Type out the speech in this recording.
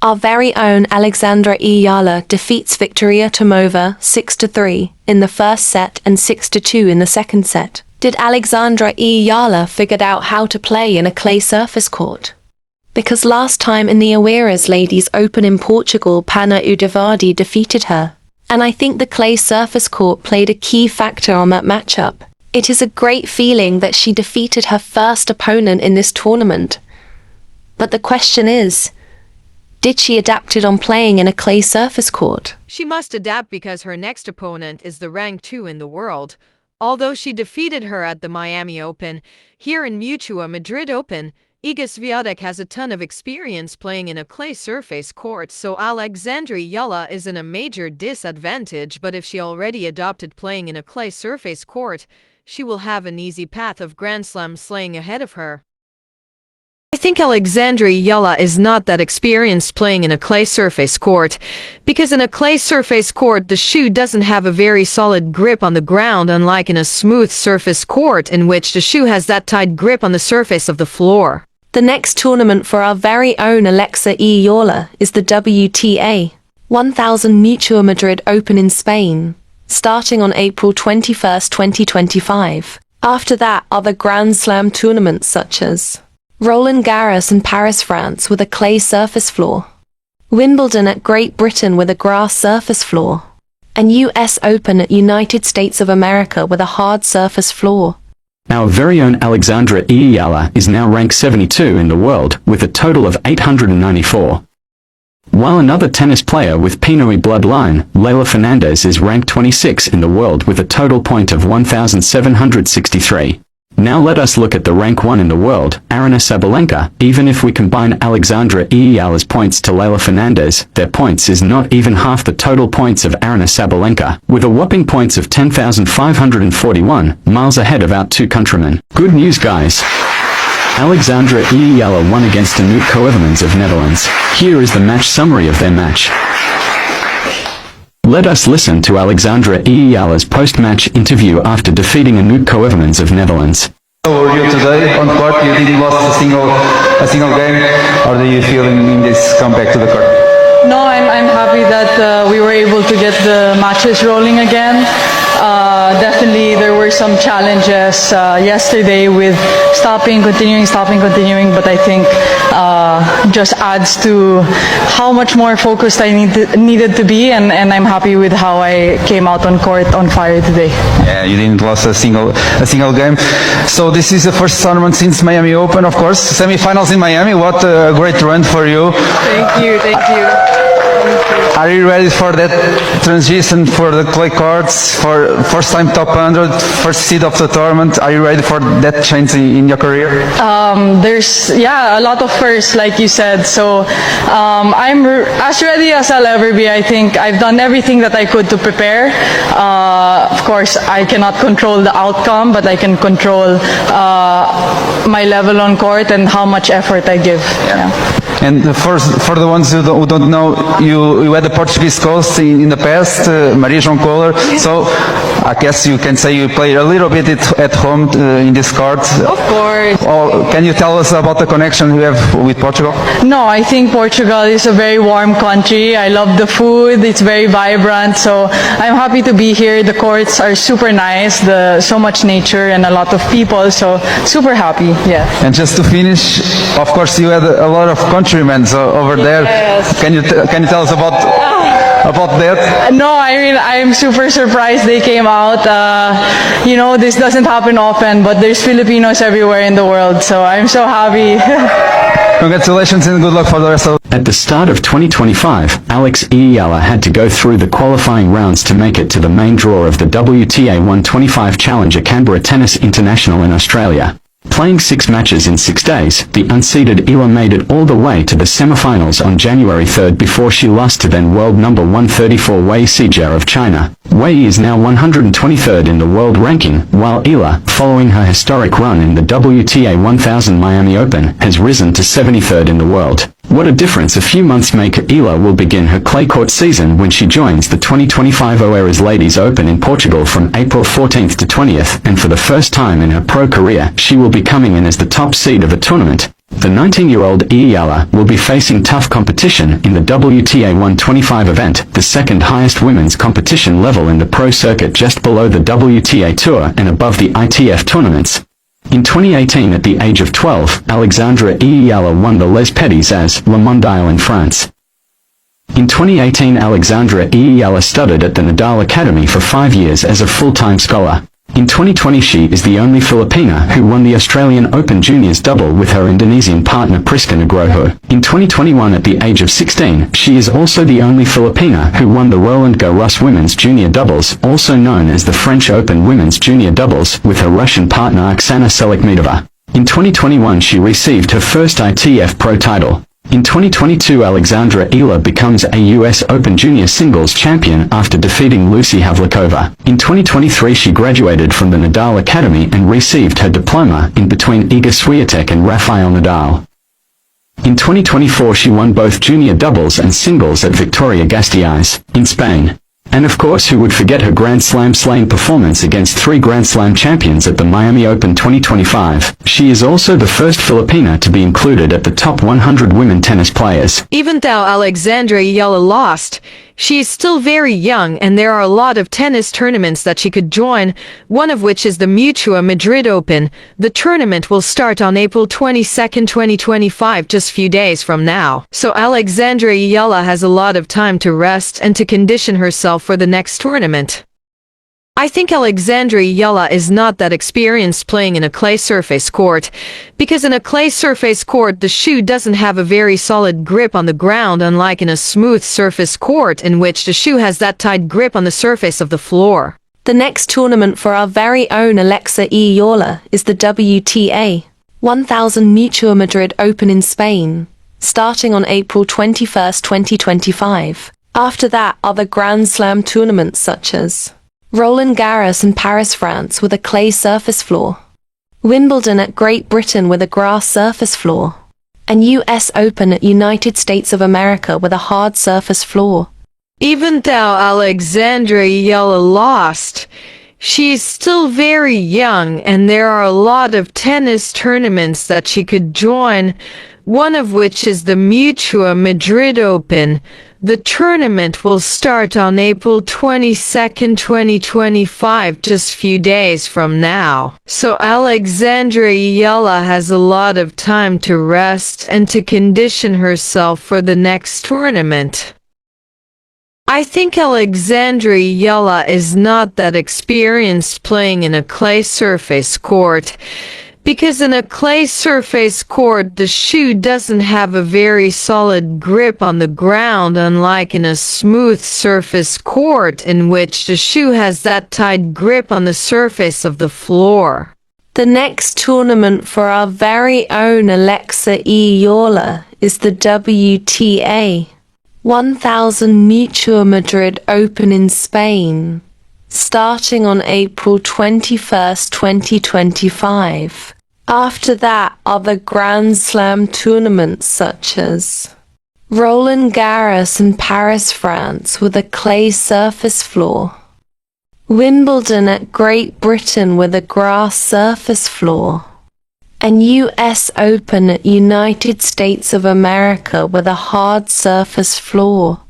Our very own Alexandra Eala defeats Victoria Tomova 6-3 in the first set and 6-2 in the second set. Did Alexandra Eala figured out how to play in a clay surface court? Because last time in the Awiras Ladies Open in Portugal, Pana Udavadi defeated her. And I think the clay surface court played a key factor on that matchup. It is a great feeling that she defeated her first opponent in this tournament. But the question is, did she adapt it on playing in a clay surface court? She must adapt because her next opponent is the rank 2 in the world. Although she defeated her at the Miami Open, here in Mutua Madrid Open, Swiatek has a ton of experience playing in a clay surface court, so Alexandra Eala is in a major disadvantage, but if she already adopted playing in a clay surface court, she will have an easy path of Grand Slam slaying ahead of her. I think Alexandra Eala is not that experienced playing in a clay surface court, because in a clay surface court the shoe doesn't have a very solid grip on the ground, unlike in a smooth surface court in which the shoe has that tight grip on the surface of the floor. The next tournament for our very own Alexa Eala is the WTA 1000 Mutua Madrid Open in Spain, starting on April 21, 2025. After that are the Grand Slam tournaments such as Roland Garros in Paris, France with a clay surface floor, Wimbledon at Great Britain with a grass surface floor, and US Open at United States of America with a hard surface floor. Our very own Alexandra Eala is now ranked 72 in the world with a total of 894. While another tennis player with Pinoy bloodline, Leylah Fernandez, is ranked 26 in the world with a total point of 1,763. Now let us look at the rank 1 in the world, Aryna Sabalenka. Even if we combine Alexandra Eala's points to Leylah Fernandez, their points is not even half the total points of Aryna Sabalenka, with a whopping points of 10,541, miles ahead of our two countrymen. Good news, guys! Alexandra Eala won against Anouk Koevermans of Netherlands. Here is the match summary of their match. Let us listen to Alexandra Eala's post-match interview after defeating Anouk Koevermans of Netherlands. How are you today on court? You didn't lose a single game. How do you feel in this comeback to the court? No, I'm happy that we were able to get the matches rolling again. Definitely there were some challenges yesterday with stopping, continuing, but I think just adds to how much more focused I needed to be, and I'm happy with how I came out on court on fire today. Yeah, you didn't lose a single game. So this is the first tournament since Miami Open, of course. Semi-finals in Miami. What a great run for you. Thank you. Are you ready for that transition for the clay courts, for first time top 100, first seed of the tournament? Are you ready for that change in your career? There's a lot of firsts, like you said, so I'm as ready as I'll ever be. I think I've done everything that I could to prepare. Of course, I cannot control the outcome, but I can control my level on court and how much effort I give. Yeah. And for the ones who don't know, you had the Portuguese coach in the past, Maria João Kohler. So I guess you can say you play a little bit at home in this court. Of course. Can you tell us about the connection you have with Portugal? No, I think Portugal is a very warm country. I love the food. It's very vibrant. So I'm happy to be here. The courts are super nice. So much nature and a lot of people. So super happy. Yeah. And just to finish, of course, you had a lot of countrymen over there. Yes. Can you tell us about that? No, I mean, I'm super surprised they came out. This doesn't happen often, but there's Filipinos everywhere in the world, so I'm so happy. Congratulations and good luck for the rest of. At the start of 2025, Alex Eala had to go through the qualifying rounds to make it to the main draw of the WTA 125 Challenger Canberra Tennis International in Australia. Playing 6 matches in 6 days, the unseeded Eala made it all the way to the semifinals on January 3rd before she lost to then world number 134 Wei Sijia of China. Wei is now 123rd in the world ranking, while Eala, following her historic run in the WTA 1000 Miami Open, has risen to 73rd in the world. What a difference a few months make. Eala will begin her clay court season when she joins the 2025 Oeiras Ladies Open in Portugal from April 14th to 20th, and for the first time in her pro career, she will be coming in as the top seed of a tournament. The 19-year-old eala will be facing tough competition in the WTA 125 event, the second highest women's competition level in the pro circuit, just below the WTA Tour and above the ITF tournaments. In 2018, at the age of 12, Alexandra eala won the Les Petits as Le Mondial in France. In 2018, Alexandra eala studied at the Nadal Academy for 5 years as a full-time scholar. In 2020, she is the only Filipina who won the Australian Open Juniors double with her Indonesian partner Priska Nugroho. In 2021, at the age of 16, she is also the only Filipina who won the Roland Garros Women's Junior Doubles, also known as the French Open Women's Junior Doubles, with her Russian partner Oksana Selekhmetova. In 2021, she received her first ITF Pro title. In 2022, Alexandra eala becomes a US Open Junior Singles champion after defeating Lucy Havlikova. In 2023, she graduated from the Nadal Academy and received her diploma in between Iga Swiatek and Rafael Nadal. In 2024, she won both junior doubles and singles at Vitoria-Gasteiz, in Spain. And of course, who would forget her Grand Slam slaying performance against 3 Grand Slam champions at the Miami Open 2025. She is also the first Filipina to be included at the top 100 women tennis players. Even though Alexandra eala lost, she is still very young and there are a lot of tennis tournaments that she could join, one of which is the Mutua Madrid Open. The tournament will start on April 22nd, 2025, just few days from now. So Alexandra eala has a lot of time to rest and to condition herself for the next tournament. I think Alexandra eala is not that experienced playing in a clay surface court, because in a clay surface court the shoe doesn't have a very solid grip on the ground, unlike in a smooth surface court in which the shoe has that tight grip on the surface of the floor. The next tournament for our very own Alexa eala is the WTA 1000 Mutua Madrid Open in Spain, starting on April 21st, 2025. After that are the Grand Slam tournaments such as Roland Garros in Paris, France, with a clay surface floor, Wimbledon at Great Britain with a grass surface floor, and US Open at United States of America with a hard surface floor. Even though Alexandra eala lost, she is still very young and there are a lot of tennis tournaments that she could join, one of which is the Mutua Madrid Open. The tournament will start on April 22nd, 2025, just few days from now. So Alexandra eala has a lot of time to rest and to condition herself for the next tournament. I think Alexandra eala is not that experienced playing in a clay surface court, because in a clay surface court the shoe doesn't have a very solid grip on the ground, unlike in a smooth surface court in which the shoe has that tight grip on the surface of the floor. The next tournament for our very own Alexa eala is the WTA 1000 Mutua Madrid Open in Spain, starting on April 21st, 2025. After that are the Grand Slam tournaments such as Roland Garros in Paris, France, with a clay surface floor, Wimbledon at Great Britain with a grass surface floor, and US Open at United States of America with a hard surface floor.